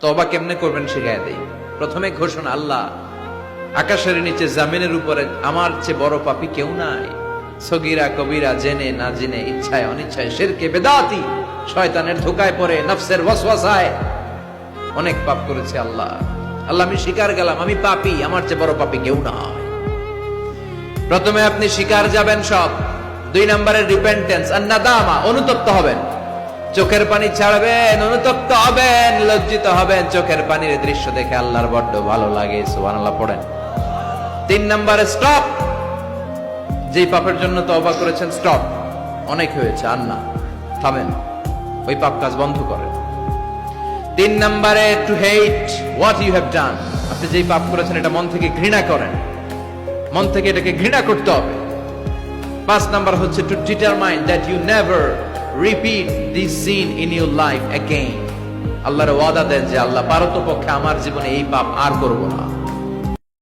তওবা কেমনে করবেন শিখায় দেই। প্রথমে ঘোষণা, আল্লাহ আকাশের নিচে জামিনের উপরে আমার চেয়ে বড় পাপী কেউ নাই। সগীরা কবিরা, জেনে না জেনে, ইচ্ছায় অনিচ্ছায়, শিরকে বেদাতি, শয়তানের ধোকায় পড়ে, নফসের ওয়াসওয়াসায় অনেক পাপ করেছে। আল্লাহ আল্লাহ আমি স্বীকার গেলাম, আমি পাপী, আমার চেয়ে বড় পাপী কেউ নাই। প্রথমে আপনি স্বীকার যাবেন সব। 2 নম্বরে রিপেন্টেন্স আর নাদামা, অনুতপ্ত হবেন, চোখের পানি ছাড়বেন, অনুতপ্ত হবেন, লজ্জিত হবেন। চোখের পানির দৃশ্য দেখে আল্লাহর বড্ড ভালো লাগে, সুবহানাল্লাহ পড়েন। 3 নম্বরে স্টপ, যেই পাপের জন্য তওবা করেছেন স্টপ, অনেক হয়েছে, আর না, থামেন, ওই পাপ কাজ বন্ধ করেন। 3 নম্বরে to hate what you have done, আপনি যেই পাপ করেছেন এটা মন থেকে ঘৃণা করেন, মন থেকে এটাকে ঘৃণা করতে হবে। 5 নাম্বার হচ্ছে to determine that you never repeat this sin in your life again. আল্লাহর ওয়াদা দেন যে আল্লাহ পারতপক্ষে আমার জীবনে এই পাপ আর করব না।